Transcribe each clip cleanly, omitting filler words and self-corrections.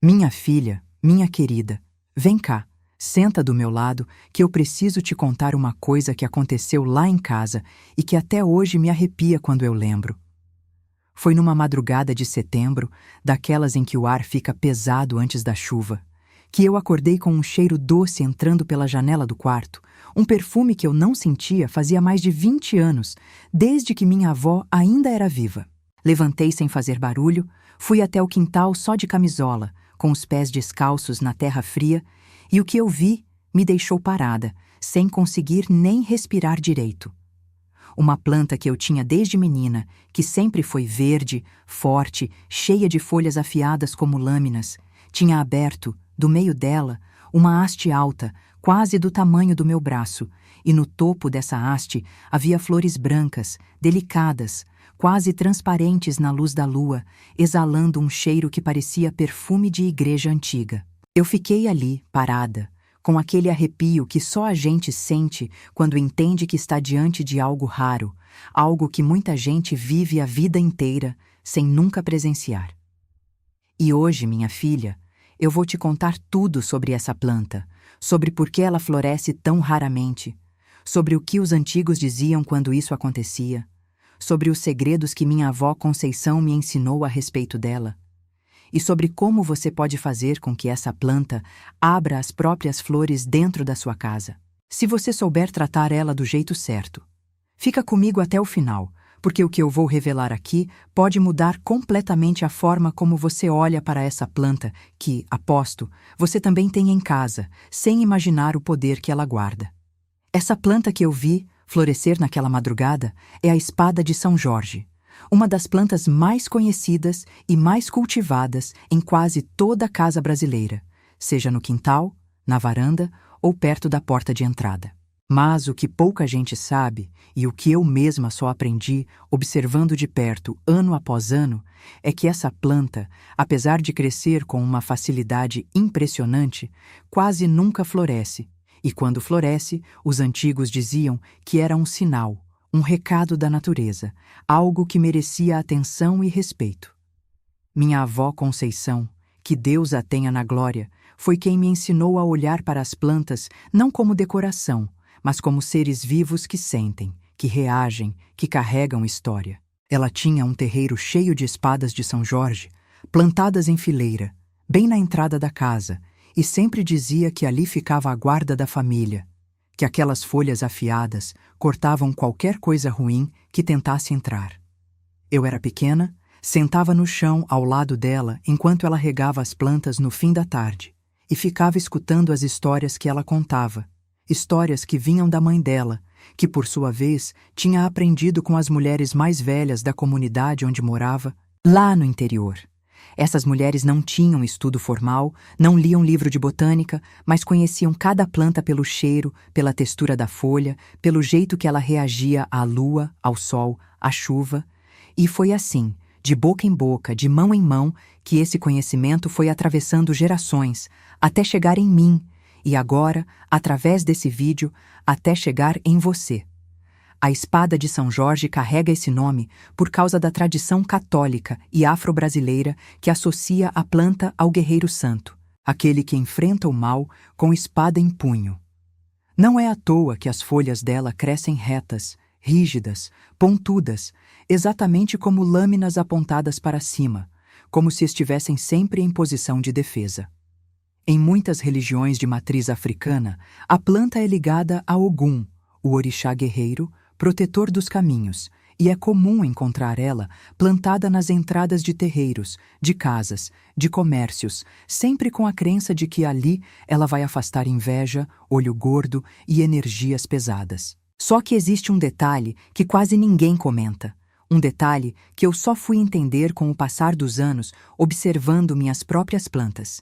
Minha filha, minha querida, vem cá, senta do meu lado que eu preciso te contar uma coisa que aconteceu lá em casa e que até hoje me arrepia quando eu lembro. Foi numa madrugada de setembro, daquelas em que o ar fica pesado antes da chuva, que eu acordei com um cheiro doce entrando pela janela do quarto, um perfume que eu não sentia fazia mais de 20 anos, desde que minha avó ainda era viva. Levantei sem fazer barulho, fui até o quintal só de camisola, com os pés descalços na terra fria, e o que eu vi me deixou parada, sem conseguir nem respirar direito. Uma planta que eu tinha desde menina, que sempre foi verde, forte, cheia de folhas afiadas como lâminas, tinha aberto, do meio dela, uma haste alta, quase do tamanho do meu braço, e no topo dessa haste havia flores brancas, delicadas, quase transparentes na luz da lua, exalando um cheiro que parecia perfume de igreja antiga. Eu fiquei ali, parada, com aquele arrepio que só a gente sente quando entende que está diante de algo raro, algo que muita gente vive a vida inteira sem nunca presenciar. E hoje, minha filha, eu vou te contar tudo sobre essa planta, sobre por que ela floresce tão raramente, sobre o que os antigos diziam quando isso acontecia, sobre os segredos que minha avó Conceição me ensinou a respeito dela, e sobre como você pode fazer com que essa planta abra as próprias flores dentro da sua casa, se você souber tratar ela do jeito certo. Fica comigo até o final, porque o que eu vou revelar aqui pode mudar completamente a forma como você olha para essa planta que, aposto, você também tem em casa, sem imaginar o poder que ela guarda. Essa planta que eu vi florescer naquela madrugada é a espada de São Jorge, uma das plantas mais conhecidas e mais cultivadas em quase toda a casa brasileira, seja no quintal, na varanda ou perto da porta de entrada. Mas o que pouca gente sabe, e o que eu mesma só aprendi observando de perto ano após ano, é que essa planta, apesar de crescer com uma facilidade impressionante, quase nunca floresce. E quando floresce, os antigos diziam que era um sinal, um recado da natureza, algo que merecia atenção e respeito. Minha avó Conceição, que Deus a tenha na glória, foi quem me ensinou a olhar para as plantas não como decoração, mas como seres vivos que sentem, que reagem, que carregam história. Ela tinha um terreiro cheio de espadas de São Jorge, plantadas em fileira, bem na entrada da casa, e sempre dizia que ali ficava a guarda da família, que aquelas folhas afiadas cortavam qualquer coisa ruim que tentasse entrar. Eu era pequena, sentava no chão ao lado dela enquanto ela regava as plantas no fim da tarde, e ficava escutando as histórias que ela contava, histórias que vinham da mãe dela, que por sua vez tinha aprendido com as mulheres mais velhas da comunidade onde morava, lá no interior. Essas mulheres não tinham estudo formal, não liam livro de botânica, mas conheciam cada planta pelo cheiro, pela textura da folha, pelo jeito que ela reagia à lua, ao sol, à chuva. E foi assim, de boca em boca, de mão em mão, que esse conhecimento foi atravessando gerações, até chegar em mim, e agora, através desse vídeo, até chegar em você. A espada de São Jorge carrega esse nome por causa da tradição católica e afro-brasileira que associa a planta ao guerreiro santo, aquele que enfrenta o mal com espada em punho. Não é à toa que as folhas dela crescem retas, rígidas, pontudas, exatamente como lâminas apontadas para cima, como se estivessem sempre em posição de defesa. Em muitas religiões de matriz africana, a planta é ligada a Ogum, o orixá guerreiro, protetor dos caminhos, e é comum encontrar ela plantada nas entradas de terreiros, de casas, de comércios, sempre com a crença de que ali ela vai afastar inveja, olho gordo e energias pesadas. Só que existe um detalhe que quase ninguém comenta, um detalhe que eu só fui entender com o passar dos anos observando minhas próprias plantas.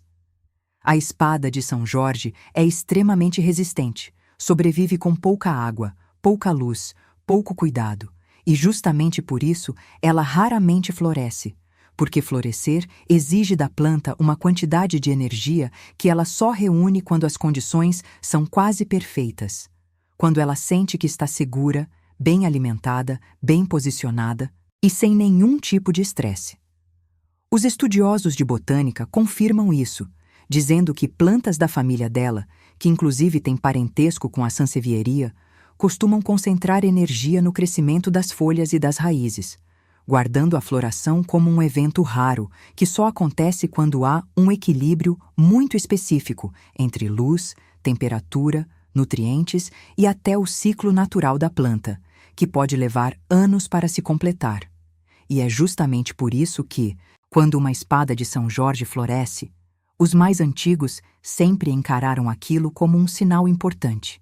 A espada de São Jorge é extremamente resistente, sobrevive com pouca água, pouca luz, pouco cuidado, e justamente por isso ela raramente floresce, porque florescer exige da planta uma quantidade de energia que ela só reúne quando as condições são quase perfeitas, quando ela sente que está segura, bem alimentada, bem posicionada e sem nenhum tipo de estresse. Os estudiosos de botânica confirmam isso, dizendo que plantas da família dela, que inclusive têm parentesco com a sansevieria, costumam concentrar energia no crescimento das folhas e das raízes, guardando a floração como um evento raro que só acontece quando há um equilíbrio muito específico entre luz, temperatura, nutrientes e até o ciclo natural da planta, que pode levar anos para se completar. E é justamente por isso que, quando uma espada de São Jorge floresce, os mais antigos sempre encararam aquilo como um sinal importante.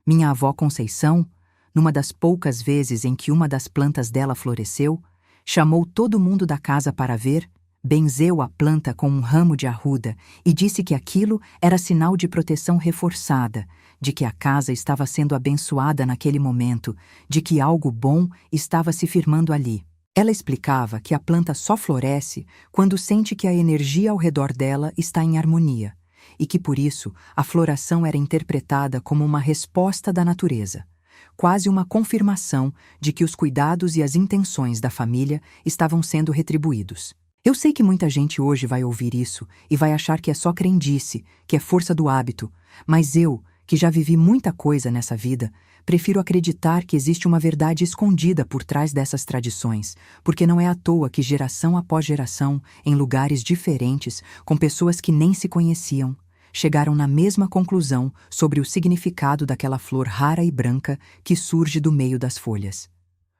Minha avó Conceição, numa das poucas vezes em que uma das plantas dela floresceu, chamou todo mundo da casa para ver, benzeu a planta com um ramo de arruda e disse que aquilo era sinal de proteção reforçada, de que a casa estava sendo abençoada naquele momento, de que algo bom estava se firmando ali. Ela explicava que a planta só floresce quando sente que a energia ao redor dela está em harmonia, e que por isso a floração era interpretada como uma resposta da natureza, quase uma confirmação de que os cuidados e as intenções da família estavam sendo retribuídos. Eu sei que muita gente hoje vai ouvir isso e vai achar que é só crendice, que é força do hábito, mas eu, que já vivi muita coisa nessa vida, prefiro acreditar que existe uma verdade escondida por trás dessas tradições, porque não é à toa que geração após geração, em lugares diferentes, com pessoas que nem se conheciam, chegaram na mesma conclusão sobre o significado daquela flor rara e branca que surge do meio das folhas.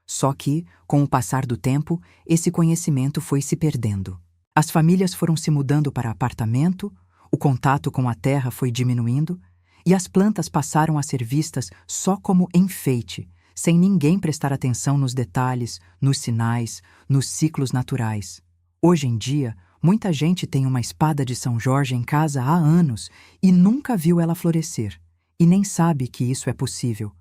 Só que, com o passar do tempo, esse conhecimento foi se perdendo. As famílias foram se mudando para apartamento, o contato com a terra foi diminuindo, e as plantas passaram a ser vistas só como enfeite, sem ninguém prestar atenção nos detalhes, nos sinais, nos ciclos naturais. Hoje em dia, muita gente tem uma espada de São Jorge em casa há anos e nunca viu ela florescer, e nem sabe que isso é possível,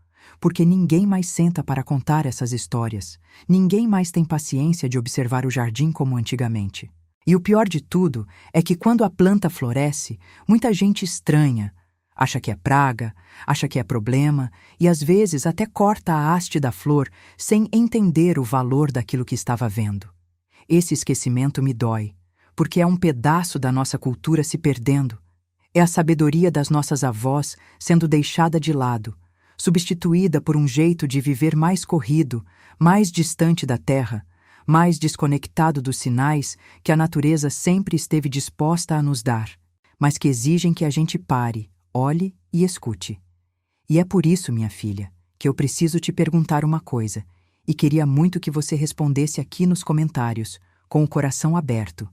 porque ninguém mais senta para contar essas histórias, ninguém mais tem paciência de observar o jardim como antigamente. E o pior de tudo é que quando a planta floresce, muita gente estranha, acha que é praga, acha que é problema e às vezes até corta a haste da flor sem entender o valor daquilo que estava vendo. Esse esquecimento me dói, porque é um pedaço da nossa cultura se perdendo. É a sabedoria das nossas avós sendo deixada de lado, substituída por um jeito de viver mais corrido, mais distante da terra, mais desconectado dos sinais que a natureza sempre esteve disposta a nos dar, mas que exigem que a gente pare, olhe e escute. E é por isso, minha filha, que eu preciso te perguntar uma coisa, e queria muito que você respondesse aqui nos comentários, com o coração aberto.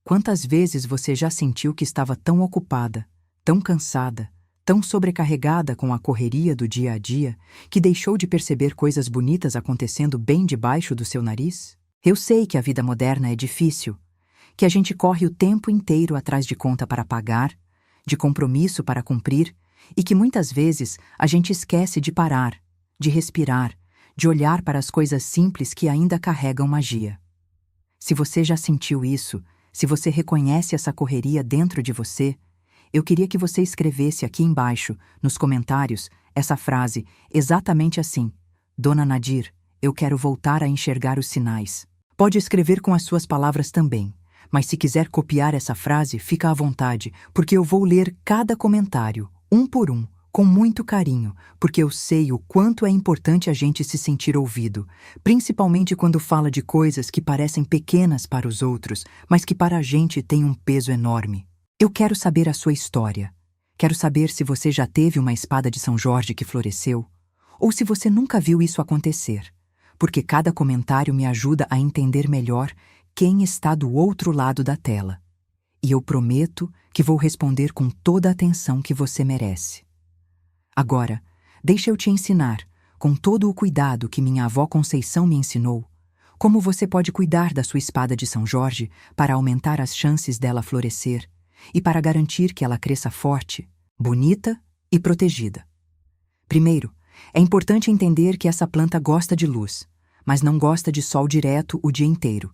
Quantas vezes você já sentiu que estava tão ocupada, tão cansada, tão sobrecarregada com a correria do dia a dia, que deixou de perceber coisas bonitas acontecendo bem debaixo do seu nariz? Eu sei que a vida moderna é difícil, que a gente corre o tempo inteiro atrás de conta para pagar, de compromisso para cumprir, e que muitas vezes a gente esquece de parar, de respirar, de olhar para as coisas simples que ainda carregam magia. Se você já sentiu isso, se você reconhece essa correria dentro de você, eu queria que você escrevesse aqui embaixo, nos comentários, essa frase exatamente assim: Dona Nadir, eu quero voltar a enxergar os sinais. Pode escrever com as suas palavras também. Mas se quiser copiar essa frase, fica à vontade, porque eu vou ler cada comentário, um por um, com muito carinho, porque eu sei o quanto é importante a gente se sentir ouvido, principalmente quando fala de coisas que parecem pequenas para os outros, mas que para a gente têm um peso enorme. Eu quero saber a sua história. Quero saber se você já teve uma espada de São Jorge que floresceu, ou se você nunca viu isso acontecer, porque cada comentário me ajuda a entender melhor quem está do outro lado da tela. E eu prometo que vou responder com toda a atenção que você merece. Agora, deixa eu te ensinar, com todo o cuidado que minha avó Conceição me ensinou, como você pode cuidar da sua espada de São Jorge para aumentar as chances dela florescer e para garantir que ela cresça forte, bonita e protegida. Primeiro, é importante entender que essa planta gosta de luz, mas não gosta de sol direto o dia inteiro.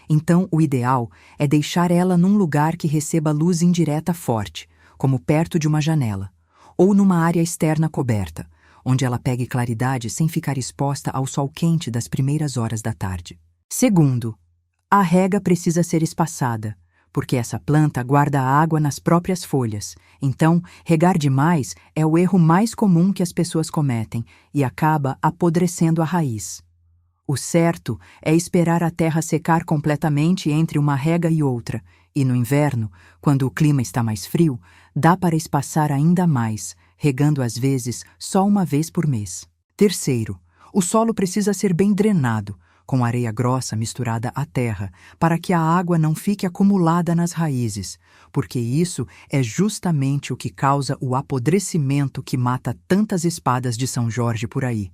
Então, o ideal é deixar ela num lugar que receba luz indireta forte, como perto de uma janela, ou numa área externa coberta, onde ela pegue claridade sem ficar exposta ao sol quente das primeiras horas da tarde. Segundo, A rega precisa ser espaçada, porque essa planta guarda a água nas próprias folhas. Então, regar demais é o erro mais comum que as pessoas cometem e acaba apodrecendo a raiz. O certo é esperar a terra secar completamente entre uma rega e outra, e no inverno, quando o clima está mais frio, dá para espaçar ainda mais, regando às vezes só uma vez por mês. Terceiro, o solo precisa ser bem drenado, com areia grossa misturada à terra, para que a água não fique acumulada nas raízes, porque isso é justamente o que causa o apodrecimento que mata tantas espadas de São Jorge por aí.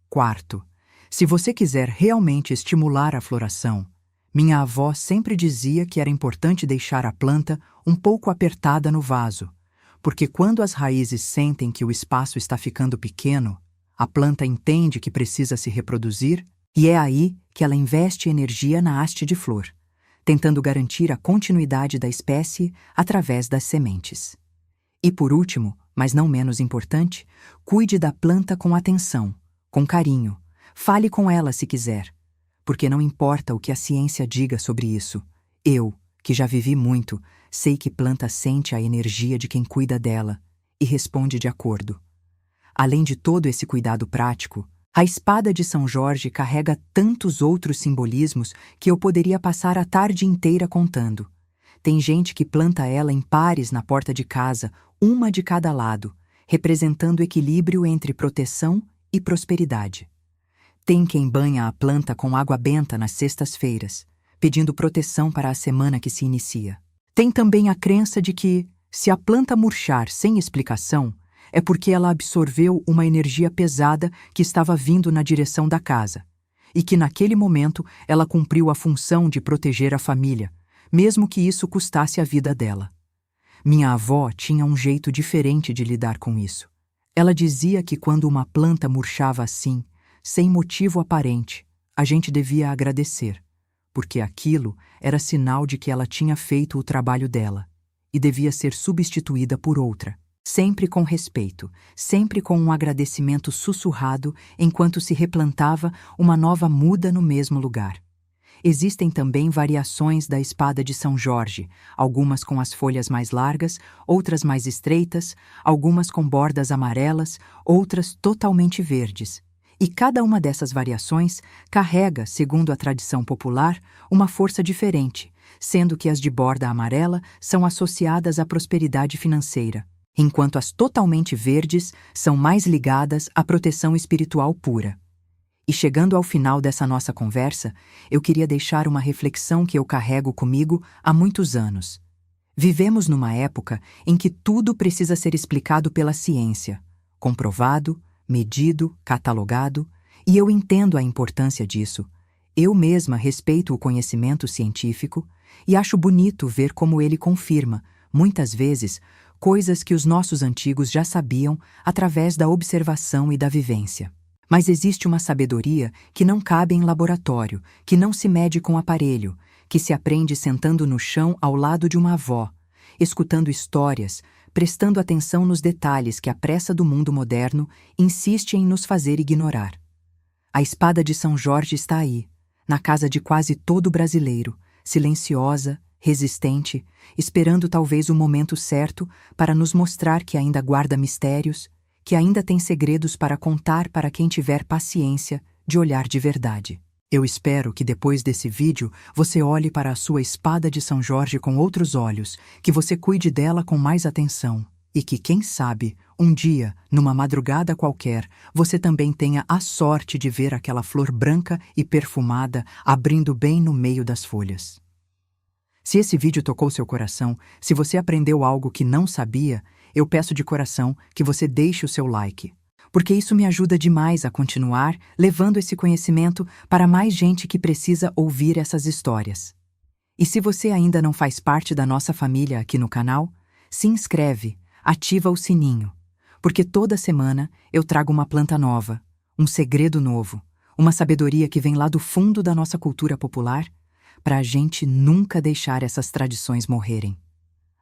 Quarto, se você quiser realmente estimular a floração, minha avó sempre dizia que era importante deixar a planta um pouco apertada no vaso, porque quando as raízes sentem que o espaço está ficando pequeno, a planta entende que precisa se reproduzir e é aí que ela investe energia na haste de flor, tentando garantir a continuidade da espécie através das sementes. E por último, mas não menos importante, cuide da planta com atenção, com carinho. Fale com ela se quiser, porque não importa o que a ciência diga sobre isso. Eu, que já vivi muito, sei que planta sente a energia de quem cuida dela e responde de acordo. Além de todo esse cuidado prático, a espada de São Jorge carrega tantos outros simbolismos que eu poderia passar a tarde inteira contando. Tem gente que planta ela em pares na porta de casa, uma de cada lado, representando equilíbrio entre proteção e prosperidade. Tem quem banha a planta com água benta nas sextas-feiras, pedindo proteção para a semana que se inicia. Tem também a crença de que, se a planta murchar sem explicação, é porque ela absorveu uma energia pesada que estava vindo na direção da casa, e que naquele momento ela cumpriu a função de proteger a família, mesmo que isso custasse a vida dela. Minha avó tinha um jeito diferente de lidar com isso. Ela dizia que quando uma planta murchava assim, sem motivo aparente, a gente devia agradecer, porque aquilo era sinal de que ela tinha feito o trabalho dela e devia ser substituída por outra, sempre com respeito, sempre com um agradecimento sussurrado enquanto se replantava uma nova muda no mesmo lugar. Existem também variações da espada de São Jorge, algumas com as folhas mais largas, outras mais estreitas, algumas com bordas amarelas, outras totalmente verdes. E cada uma dessas variações carrega, segundo a tradição popular, uma força diferente, sendo que as de borda amarela são associadas à prosperidade financeira, enquanto as totalmente verdes são mais ligadas à proteção espiritual pura. E chegando ao final dessa nossa conversa, eu queria deixar uma reflexão que eu carrego comigo há muitos anos. Vivemos numa época em que tudo precisa ser explicado pela ciência, comprovado, medido, catalogado, e eu entendo a importância disso. Eu mesma respeito o conhecimento científico e acho bonito ver como ele confirma, muitas vezes, coisas que os nossos antigos já sabiam através da observação e da vivência. Mas existe uma sabedoria que não cabe em laboratório, que não se mede com aparelho, que se aprende sentando no chão ao lado de uma avó, escutando histórias, prestando atenção nos detalhes que a pressa do mundo moderno insiste em nos fazer ignorar. A espada de São Jorge está aí, na casa de quase todo brasileiro, silenciosa, resistente, esperando talvez o momento certo para nos mostrar que ainda guarda mistérios, que ainda tem segredos para contar para quem tiver paciência de olhar de verdade. Eu espero que depois desse vídeo você olhe para a sua espada de São Jorge com outros olhos, que você cuide dela com mais atenção e que, quem sabe, um dia, numa madrugada qualquer, você também tenha a sorte de ver aquela flor branca e perfumada abrindo bem no meio das folhas. Se esse vídeo tocou seu coração, se você aprendeu algo que não sabia, eu peço de coração que você deixe o seu like, porque isso me ajuda demais a continuar levando esse conhecimento para mais gente que precisa ouvir essas histórias. E se você ainda não faz parte da nossa família aqui no canal, se inscreve, ativa o sininho, porque toda semana eu trago uma planta nova, um segredo novo, uma sabedoria que vem lá do fundo da nossa cultura popular, para a gente nunca deixar essas tradições morrerem.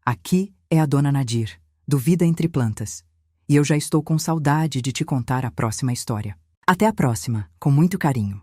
Aqui é a Dona Nadir, do Vida Entre Plantas. E eu já estou com saudade de te contar a próxima história. Até a próxima, com muito carinho.